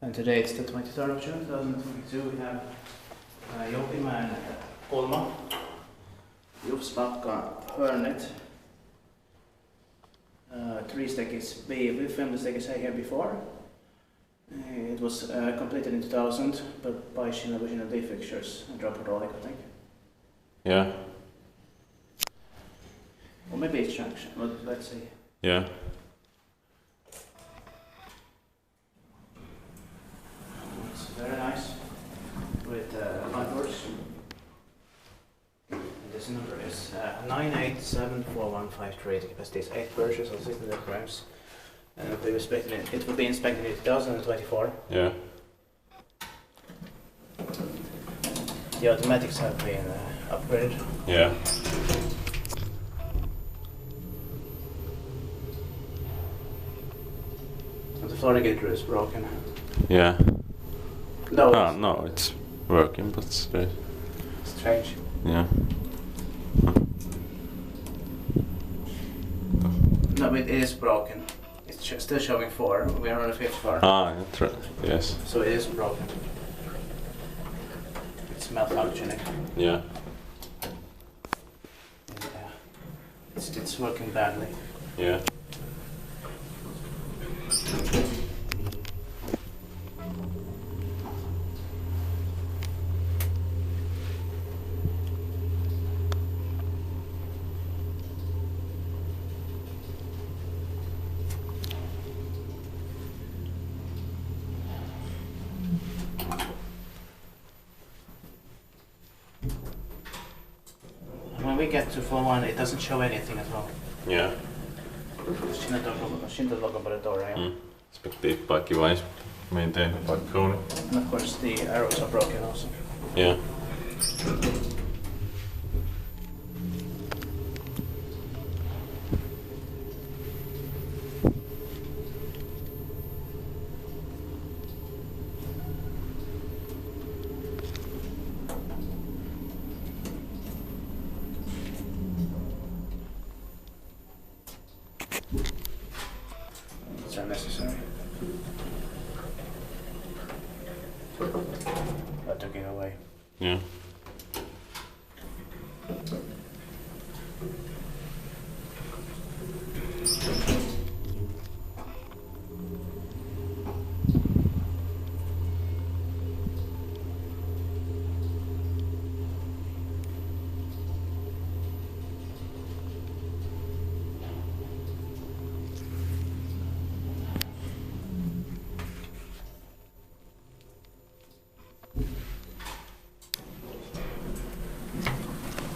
And today it's the 23rd of June 2022. We have Joupinmäenkulma, Jupsbacka Hörnet, 3-stakes B. We filmed the stakes here before. It was completed in 2000, but by Schindler with D fixtures and drop hydraulic, I think. Yeah. Or maybe it's junction, but let's see. Yeah. It's very nice with lightworks. This number is 9874153. The capacity is 8 birches or 600 grams. And it will be inspected in 2024. Yeah. The automatics have been upgraded. Yeah. And the floor indicator is broken. Yeah. No, No, it's working, but it's very strange. yeah. No, it is broken. It's still showing 4. We are on the 5th floor. Yes. So it is broken. It's malfunctioning. Yeah. Yeah. It's working badly. Yeah. When we get to floor 1, it doesn't show anything as well. Yeah. Schindler logo by the door, yeah. Inspected paikki maintain paikkoon. And of course the arrows are broken also. Yeah. It's unnecessary. I took it away. Yeah.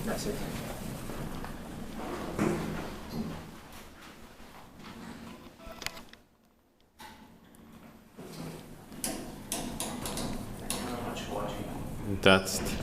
That's it. Thank you very much for watching. That's